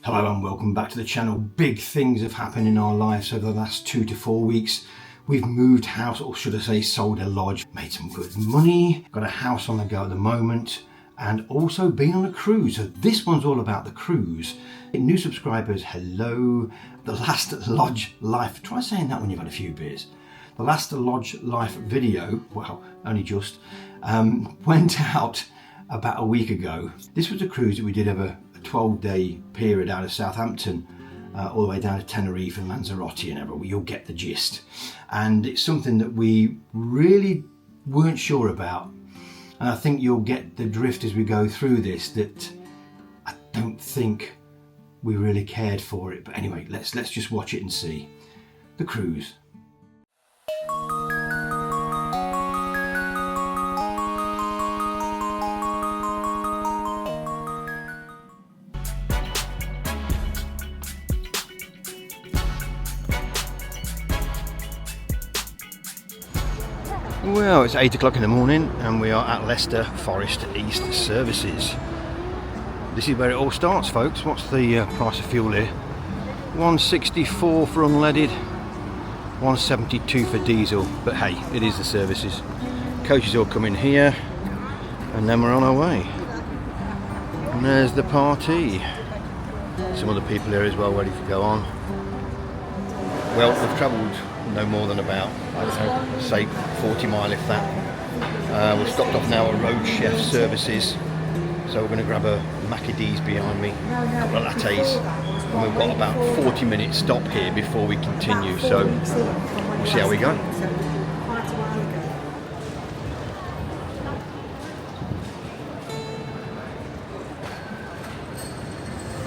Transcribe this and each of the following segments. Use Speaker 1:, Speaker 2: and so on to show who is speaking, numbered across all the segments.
Speaker 1: Hello and welcome back to the channel. Big things have happened in our lives over the last 2 to 4 weeks. We've moved house, or should I say sold a lodge, made some good money, got a house on the go at the moment, and also been on a cruise. So this one's all about the cruise. New subscribers, hello. The last Lodge Life, try saying that when you've had a few beers. The last Lodge Life video, well, only just, went out about a week ago. This was a cruise that we did over a 12-day period out of Southampton, all the way down to Tenerife and Lanzarote and everywhere. You'll get the gist. And it's something that we really weren't sure about. And I think you'll get the drift as we go through this, that I don't think we really cared for it. But anyway, let's just watch it and see. The cruise. Well, it's 8 o'clock in the morning and we are at Leicester Forest East Services. This is where it all starts, folks. What's the price of fuel here? 164 for unleaded, 172 for diesel, but hey, it is the services. Coaches all come in here and then we're on our way. And there's the party. Some other people here as well ready to go on. Well, we've travelled no more than about, I don't know, say 40 mile if that. We've stopped off now at Road Chef Services, so we're going to grab a Mackie D's behind me, a couple of lattes, and we've got about 40-minute stop here before we continue, so we'll see how we go.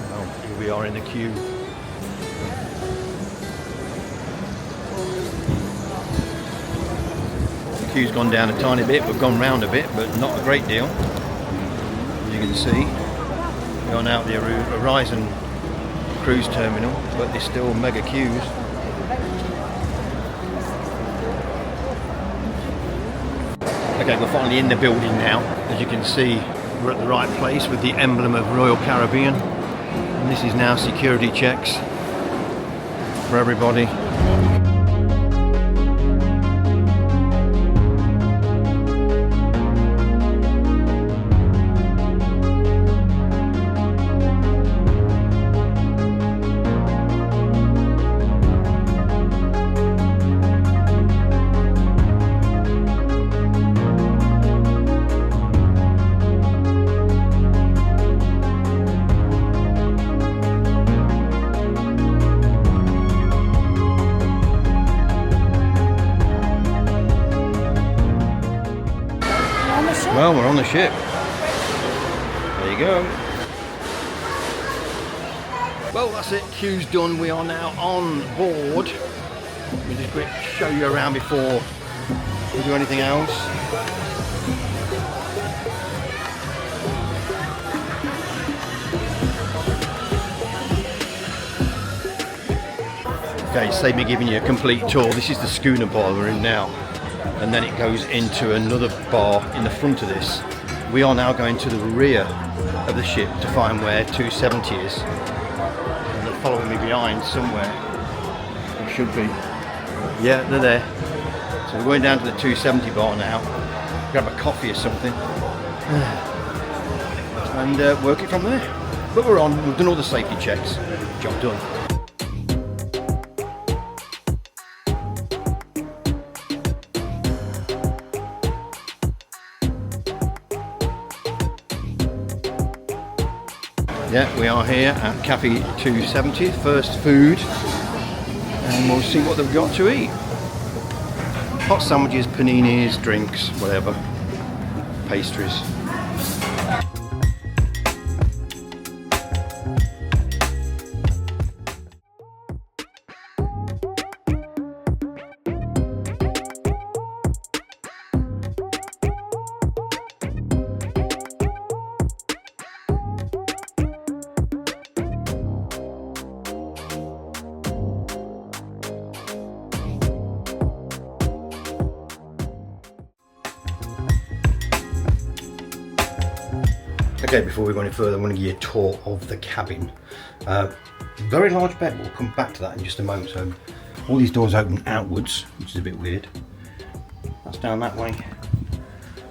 Speaker 1: Well, here we are in the queue. The queue's gone down a tiny bit, we've gone round a bit, but not a great deal. As you can see, we're on out the Horizon Cruise Terminal, but there's still mega queues. Okay, we're finally in the building now. As you can see, we're at the right place with the emblem of Royal Caribbean. And this is now security checks for everybody. Well, we're on the ship. There you go. Well, that's it. Queue's done. We are now on board. Let me just quick show you around before we do anything else. Okay, save me giving you a complete tour. This is the schooner bar we're in now. And then it goes into another bar in the front of this. We are now going to the rear of the ship to find where 270 is. And they're following me behind somewhere. It should be. Yeah, they're there. So we're going down to the 270 bar now. Grab a coffee or something. And work it from there. But we're on. We've done all the safety checks. Job done. Yeah, we are here at Cafe 270, first food, and we'll see what they've got to eat. Hot sandwiches, paninis, drinks, whatever, pastries. Okay, before we go any further, I'm going to give you a tour of the cabin. Very large bed, we'll come back to that in just a moment. So all these doors open outwards, which is a bit weird. That's down that way.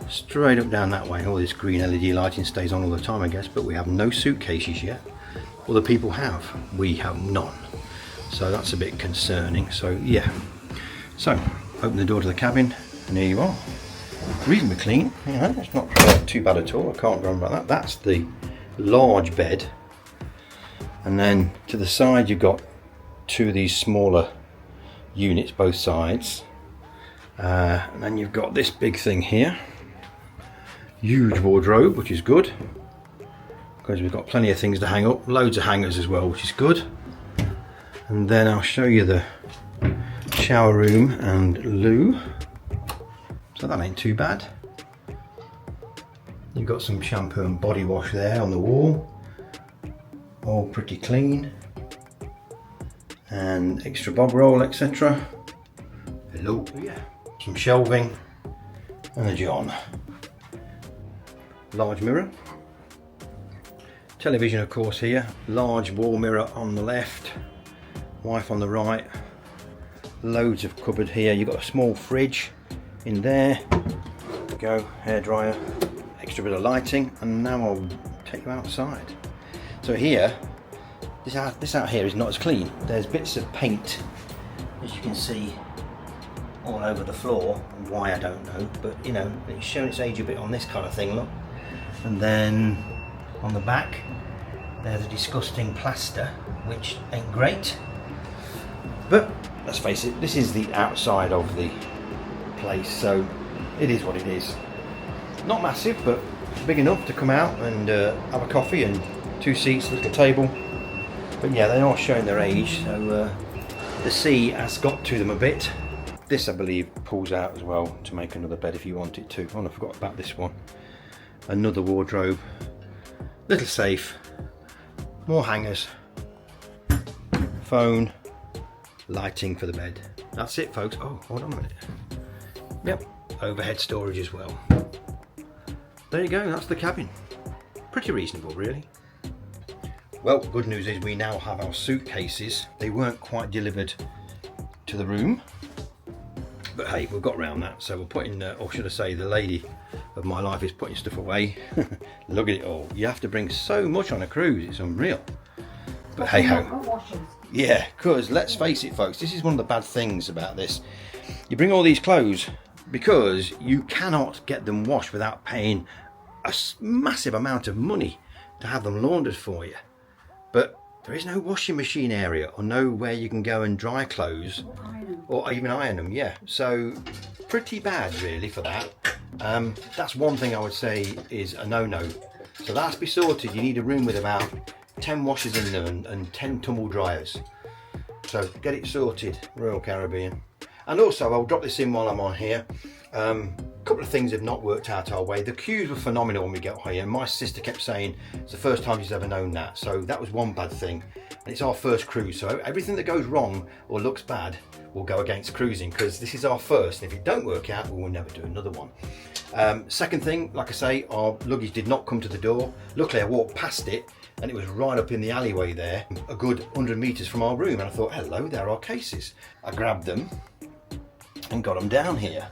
Speaker 1: Straight up down that way. All this green LED lighting stays on all the time, I guess, but we have no suitcases yet. Other people have, we have none. So that's a bit concerning. So yeah, so open the door to the cabin and here you are. Reasonably clean, you know, it's not too bad at all. I can't go on about that. That's the large bed, and then to the side you've got two of these smaller units both sides, and then you've got this big thing here, huge wardrobe, which is good because we've got plenty of things to hang up, loads of hangers as well, which is good. And then I'll show you the shower room and loo. So that ain't too bad. You've got some shampoo and body wash there on the wall, all pretty clean, and extra bob roll, etc. Hello, yeah. Some shelving and a john. Large mirror. Television, of course, here. Large wall mirror on the left, wife on the right. Loads of cupboard here. You've got a small fridge in there. There we go, hairdryer, extra bit of lighting, and now I'll take you outside. So here, this out here is not as clean. There's bits of paint, as you can see, all over the floor. Why, I don't know, but you know, it's showing its age a bit on this kind of thing, look. And then on the back, there's a disgusting plaster, which ain't great. But let's face it, this is the outside of the place, so it is what it is. Not massive, but big enough to come out and have a coffee and 2 seats, little table. But yeah, they are showing their age, so the sea has got to them a bit. This, I believe, pulls out as well to make another bed if you want it to. Oh, I forgot about this one. Another wardrobe, little safe, more hangers, phone, lighting for the bed. That's it, folks. Oh, hold on a minute. Yep, overhead storage as well. There you go, that's the cabin. Pretty reasonable, really. Well, good news is we now have our suitcases. They weren't quite delivered to the room, but hey, we've got around that. So we're putting, or should I say, the lady of my life is putting stuff away. Look at it all. You have to bring so much on a cruise, it's unreal. But hey ho. Yeah, because let's face it, folks, this is one of the bad things about this. You bring all these clothes because you cannot get them washed without paying a massive amount of money to have them laundered for you. But there is no washing machine area or nowhere you can go and dry clothes or even iron them. Yeah, so pretty bad really for that. That's one thing I would say is a no-no. So that's be sorted. You need a room with about 10 washers in them and 10 tumble dryers. So get it sorted, Royal Caribbean. And also, I'll drop this in while I'm on here. A couple of things have not worked out our way. The queues were phenomenal when we got here. My sister kept saying it's the first time she's ever known that. So that was one bad thing. And it's our first cruise. So everything that goes wrong or looks bad will go against cruising because this is our first. And if it don't work out, we will never do another one. Second thing, like I say, our luggage did not come to the door. Luckily, I walked past it and it was right up in the alleyway there, a good 100 meters from our room. And I thought, hello, there are our cases. I grabbed them and got them down here.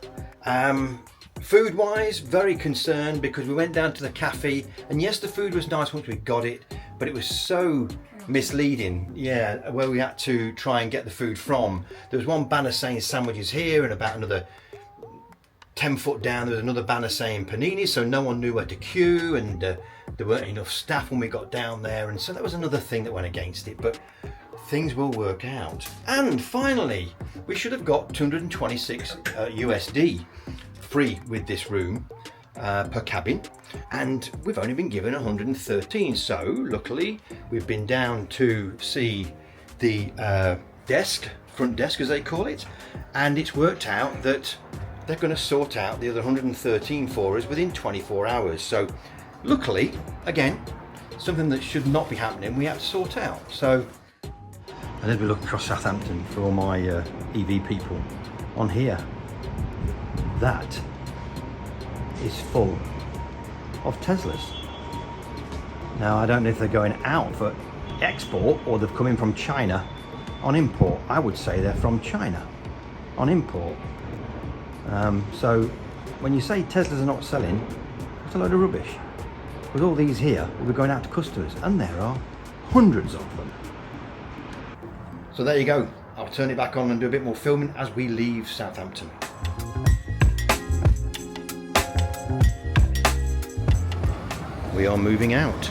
Speaker 1: Food wise, very concerned because we went down to the cafe and yes, the food was nice once we got it, but it was so misleading. Yeah, where we had to try and get the food from. There was one banner saying sandwiches here and about another 10 foot down there was another banner saying panini, so no one knew where to queue, and there weren't enough staff when we got down there, and so that was another thing that went against it, but things will work out. And finally, we should have got 226 USD free with this room per cabin, and we've only been given 113. So luckily we've been down to see the front desk as they call it, and it's worked out that they're going to sort out the other 113 for us within 24 hours. So luckily, again, something that should not be happening, we have to sort out. So a little look across Southampton for all my EV people on here. That is full of Teslas. Now, I don't know if they're going out for export or they've come in from China on import. I would say they're from China on import. So when you say Teslas are not selling, it's a load of rubbish. Because all these here will be going out to customers, and there are hundreds of them. So there you go. I'll turn it back on and do a bit more filming as we leave Southampton. We are moving out.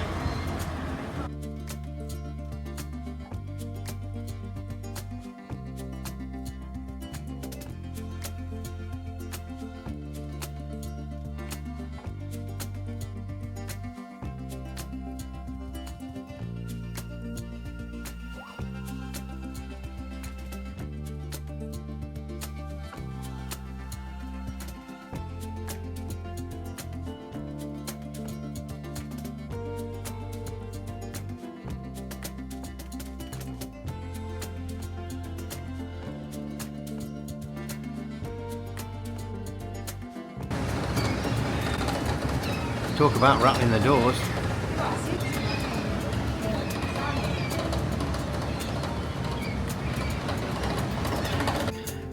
Speaker 1: Talk about rattling the doors.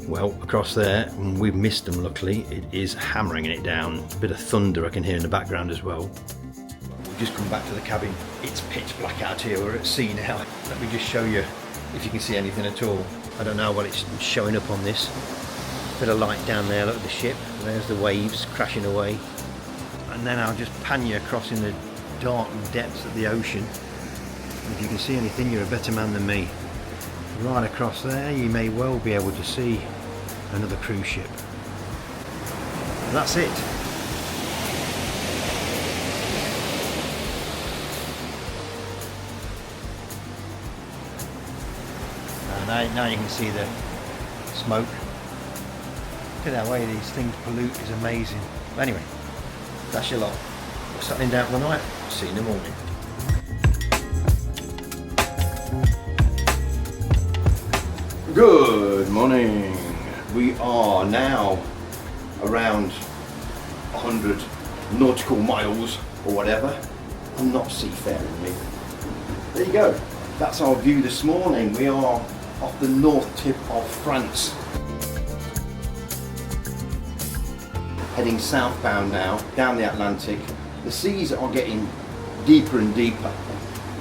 Speaker 1: Well, across there, and we've missed them luckily, it is hammering it down. A bit of thunder I can hear in the background as well. We'll just come back to the cabin. It's pitch black out here, we're at sea now. Let me just show you if you can see anything at all. I don't know what it's showing up on this. Bit of light down there, look at the ship. There's the waves crashing away. And then I'll just pan you across in the dark depths of the ocean. If you can see anything, you're a better man than me. Right across there, you may well be able to see another cruise ship. And that's it. Now you can see the smoke. Look at that way these things pollute, is amazing. Anyway. That's your lot. We're settling down for the night. See you in the morning. Good morning. We are now around 100 nautical miles or whatever. I'm not seafaring, me. There you go. That's our view this morning. We are off the north tip of France. Heading southbound now, down the Atlantic. The seas are getting deeper and deeper.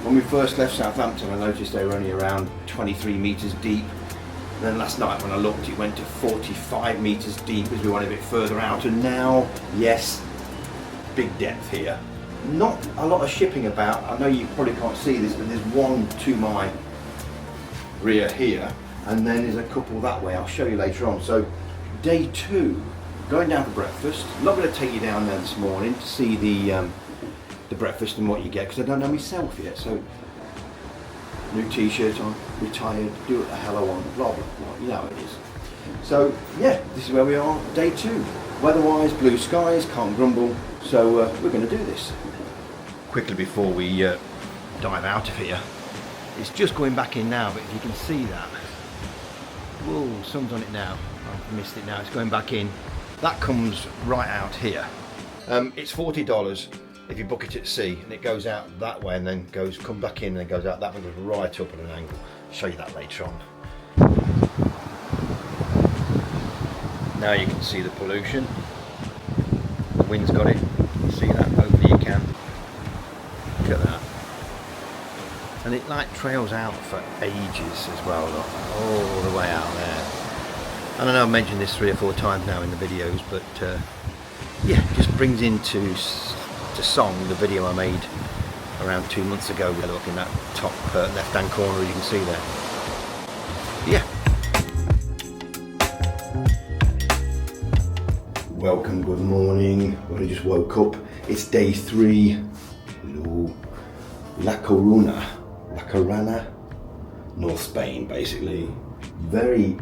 Speaker 1: When we first left Southampton, I noticed they were only around 23 metres deep. And then last night when I looked, it went to 45 metres deep as we went a bit further out. And now, yes, big depth here. Not a lot of shipping about. I know you probably can't see this, but there's one to my rear here. And then there's a couple that way. I'll show you later on. So day 2. Going down for breakfast. I'm not going to take you down there this morning to see the breakfast and what you get, because I don't know myself yet. So, new t-shirt on, retired, do what the hell I want, blah blah blah. You know how it is. So yeah, this is where we are, day 2. Weather-wise, blue skies, can't grumble. So we're going to do this. Quickly before we dive out of here, it's just going back in now, but if you can see that, whoa, sun's on it now. I've missed it now. It's going back in. That comes right out here. It's $40 if you book it at sea, and it goes out that way and then come back in and then goes out that way, goes right up at an angle. I'll show you that later on. Now you can see the pollution. The wind's got it. You see that? Hopefully you can. Look at that. And it like trails out for ages as well, look, all the way out there. And I know I've mentioned this 3 or 4 times now in the videos, but yeah, it just brings into song the video I made around 2 months ago. We're looking at top left hand corner, you can see there. Yeah. Welcome, good morning. I just woke up. It's day 3. La Corona, North Spain basically. Very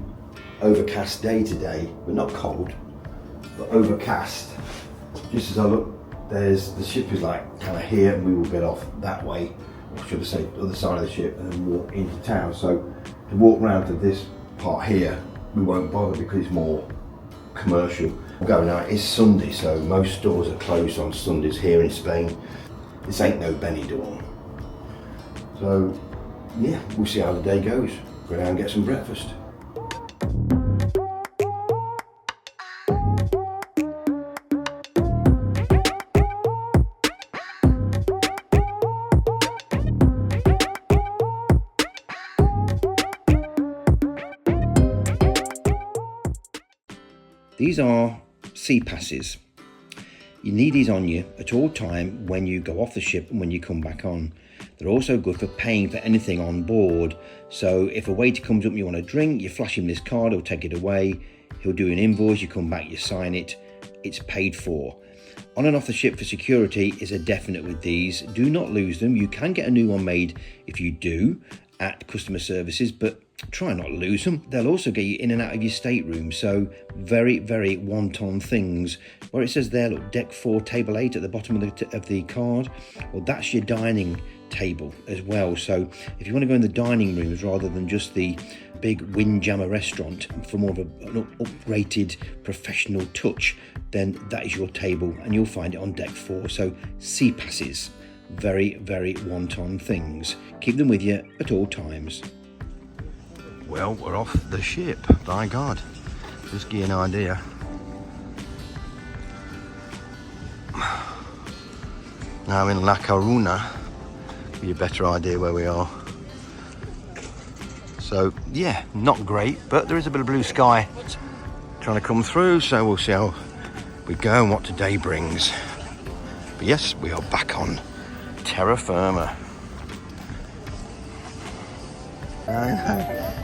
Speaker 1: overcast day today, but not cold, but overcast. Just as I look, there's the ship is like kind of here, and we will get off that way, or should I say the other side of the ship, and then walk into town. So to walk around to this part here, we won't bother because it's more commercial. Going out, it's Sunday, so most stores are closed on Sundays here in Spain. This ain't no Benidorm. So yeah, we'll see how the day goes. Go down and get some breakfast. These are sea passes. You need these on you at all time when you go off the ship and when you come back on. They're also good for paying for anything on board. So if a waiter comes up and you want a drink, you flash him this card, he'll take it away, he'll do an invoice, you come back, you sign it, it's paid for. On and off the ship for security is a definite with these. Do not lose them. You can get a new one made if you do at customer services, but try not to lose them. They'll also get you in and out of your stateroom. So very, very wanton things. Where it says there, look, deck 4, table 8 at the bottom of the card. Well, that's your dining table as well. So if you want to go in the dining rooms rather than just the big windjammer restaurant for more of an upgraded professional touch, then that is your table and you'll find it on deck 4. So sea passes, very, very wanton things. Keep them with you at all times. Well, we're off the ship, by God. Just give you an idea. Now in La Coruna, give you a better idea where we are. So yeah, not great, but there is a bit of blue sky trying to come through, so we'll see how we go and what today brings. But yes, we are back on terra firma.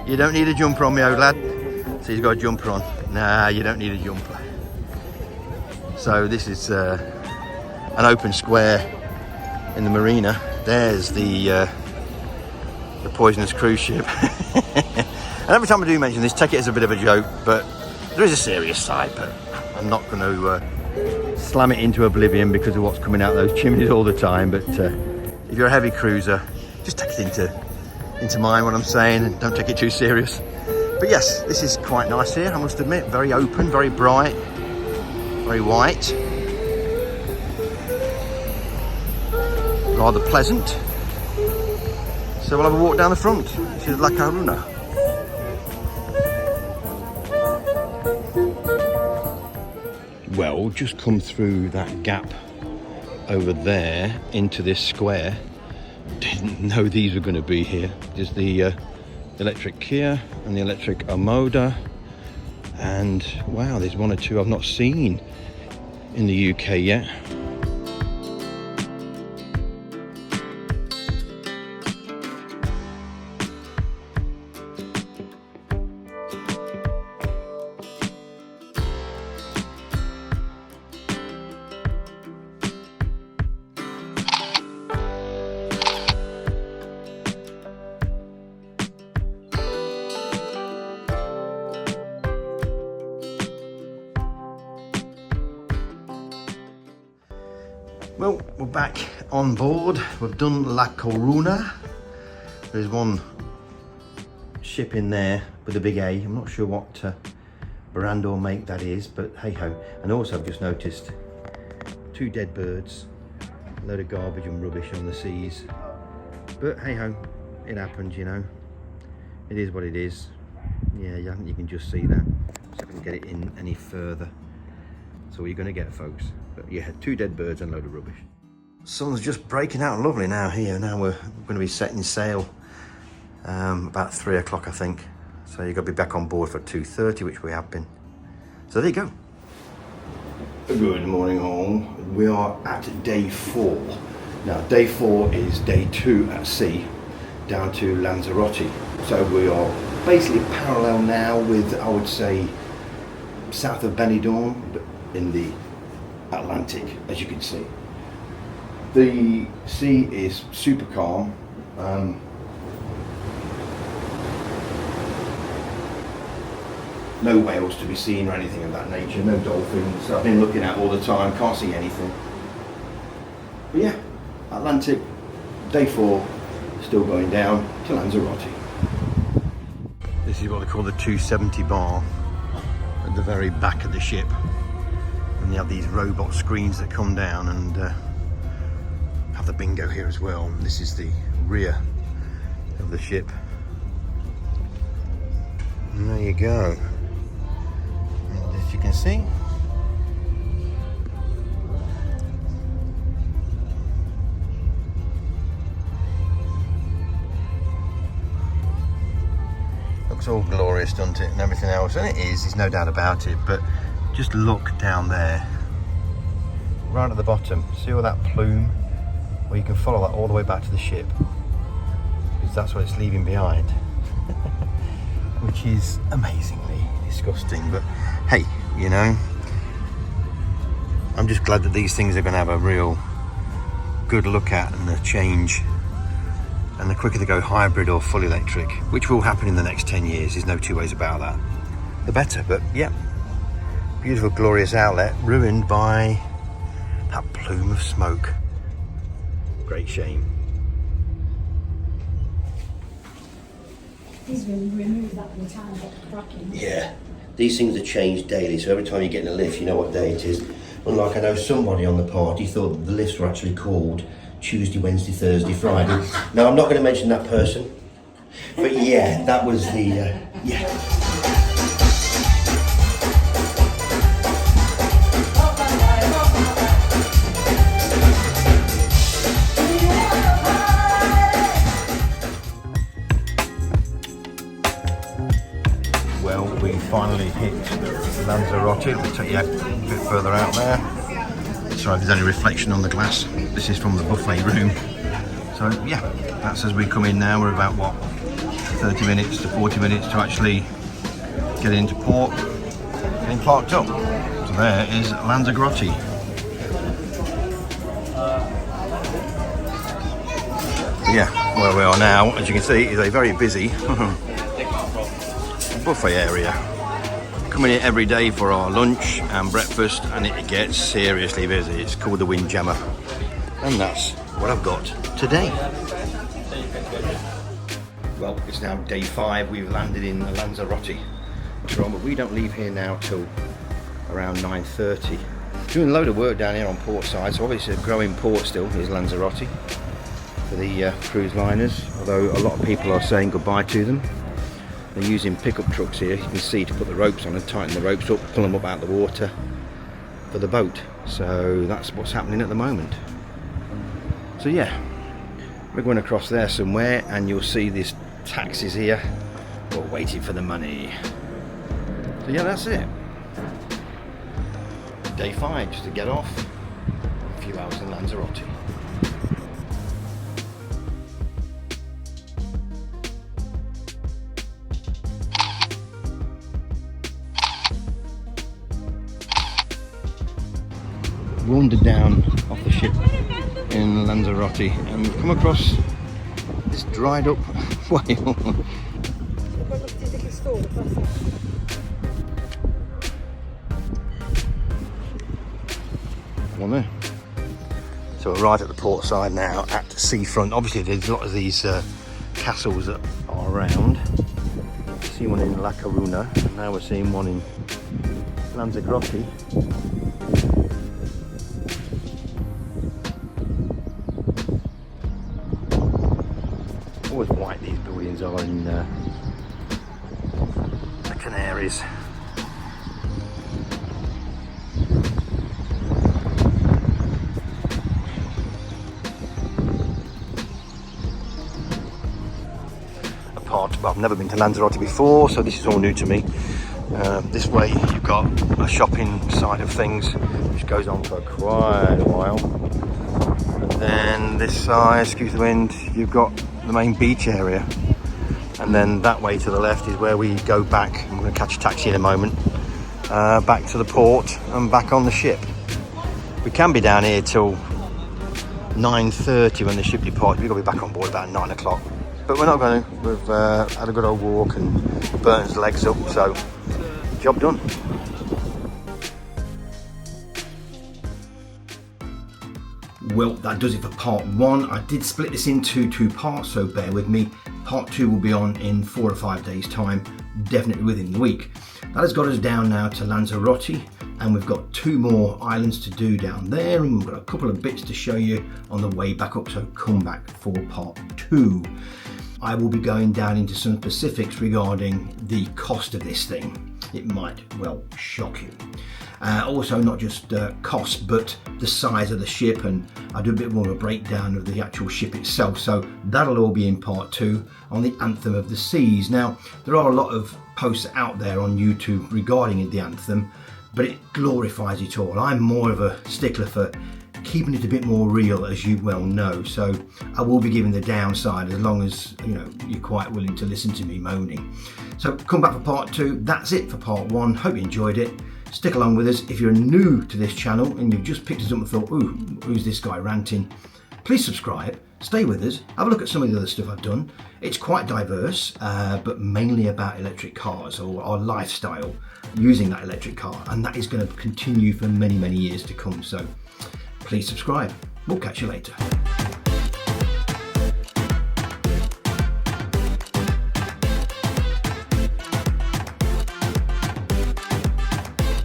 Speaker 1: You don't need a jumper on me, old lad. So he's got a jumper on. Nah, you don't need a jumper. So this is an open square in the marina. There's the poisonous cruise ship. And every time I do mention this, take it as a bit of a joke, but there is a serious side, but I'm not going to slam it into oblivion because of what's coming out those chimneys all the time. But if you're a heavy cruiser, just take it into mind what I'm saying and don't take it too serious. But yes, this is quite nice here, I must admit. Very open, very bright, very white. Rather pleasant. So we'll have a walk down the front. This is La Coruna. Well, just come through that gap over there into this square. Didn't know these were going to be here. There's the electric Kia and the electric Omoda, and wow, there's one or two I've not seen in the UK yet. Well, we're back on board. We've done La Coruna. There's one ship in there with a big A. I'm not sure what brand or make that is, but hey ho. And also I've just noticed 2 dead birds, a load of garbage and rubbish on the seas. But hey ho, it happens, you know. It is what it is. Yeah, you can just see that. So I can get it in any further. That's all you're going to get, folks. But yeah, 2 dead birds and a load of rubbish. Sun's just breaking out lovely now here. Now we're going to be setting sail about 3 o'clock, I think. So you've got to be back on board for 2:30, which we have been. So there you go. Good morning all. We are at day 4. Now day 4 is day 2 at sea down to Lanzarote. So we are basically parallel now with, I would say, south of Benidorm, but in the Atlantic, as you can see. The sea is super calm. No whales to be seen or anything of that nature, no dolphins. I've been looking at all the time, can't see anything. But yeah, Atlantic, day 4, still going down to Lanzarote. This is what they call the 270 bar at the very back of the ship. And they have these robot screens that come down, and have the bingo here as well. This is the rear of the ship. And there you go. And as you can see, looks all glorious, doesn't it, and everything else, and it is, there's no doubt about it. But just look down there, right at the bottom, see all that plume? Well, you can follow that all the way back to the ship, because that's what it's leaving behind. Which is amazingly disgusting, but hey, you know, I'm just glad that these things are going to have a real good look at and a change, and the quicker they go hybrid or full electric, which will happen in the next 10 years, there's no two ways about that, the better. But yeah, beautiful glorious outlet ruined by that plume of smoke. Great shame.
Speaker 2: He's been removed that many times, like cracking.
Speaker 1: Yeah, these things are changed daily, so every time you get in a lift, you know what day it is. Unlike, I know somebody on the party thought the lifts were actually called Tuesday, Wednesday, Thursday, Friday. Now, I'm not going to mention that person, but yeah, that was the, yeah. Well, we finally hit Lanzarote. We'll take you a bit further out there. Sorry if there's any reflection on the glass. This is from the buffet room. So yeah, that's as we come in now. We're about, what, 30 minutes to 40 minutes to actually get into port, getting parked up. So there is Lanzarote. Yeah, where we are now, as you can see, is a very busy buffet area. Coming in every day for our lunch and breakfast, and it gets seriously busy. It's called the Windjammer, and that's what I've got today. Well, it's now day 5. We've landed in Lanzarote, but we don't leave here now till around 9:30. Doing a load of work down here on port side, so obviously a growing port still is Lanzarote for the cruise liners, although a lot of people are saying goodbye to them. They're using pickup trucks here, you can see, to put the ropes on and tighten the ropes up, pull them up out of the water for the boat. So that's what's happening at the moment. So yeah, we're going across there somewhere, and you'll see these taxis here. We're waiting for the money. So yeah, that's it. Day 5, just to get off. A few hours in Lanzarote. Wandered down off the ship in Lanzarote and we've come across this dried up whale. One there. So we're right at the port side now, at the seafront. Obviously there's a lot of these castles that are around. We've seen one in La Coruna, and now we're seeing one in Lanzarote. Always white these buildings are in the Canaries. Well, I've never been to Lanzarote before, so this is all new to me. This way you've got a shopping side of things which goes on for quite a while, and then this side, excuse the wind, you've got the main beach area, and then that way to the left is where we go back. I'm going to catch a taxi in a moment, back to the port and back on the ship. We can be down here till 9:30 when the ship departs. We've got to be back on board about 9 o'clock, but we're not going to. We've had a good old walk and burnt his legs up, so job done. Well, that does it for part 1. I did split this into 2 parts, so bear with me. Part 2 will be on in 4 or 5 days time, definitely within the week. That has got us down now to Lanzarote. and we've got 2 more islands to do down there, and we've got a couple of bits to show you on the way back up, so come back for part 2. I will be going down into some specifics regarding the cost of this thing. It might well shock you. Also, not just cost, but the size of the ship, and I'll do a bit more of a breakdown of the actual ship itself. So that'll all be in part 2 on the Anthem of the Seas. Now, there are a lot of posts out there on YouTube regarding the Anthem, but it glorifies it all. I'm more of a stickler for keeping it a bit more real, as you well know. So I will be giving the downside, as long as you're quite willing to listen to me moaning. So come back for part 2. That's it for part 1. Hope you enjoyed it. Stick along with us. If you're new to this channel and you've just picked us up and thought, ooh, who's this guy ranting? Please subscribe, stay with us, have a look at some of the other stuff I've done. It's quite diverse, but mainly about electric cars, or our lifestyle using that electric car, and that is going to continue for many, many years to come. So please subscribe. We'll catch you later.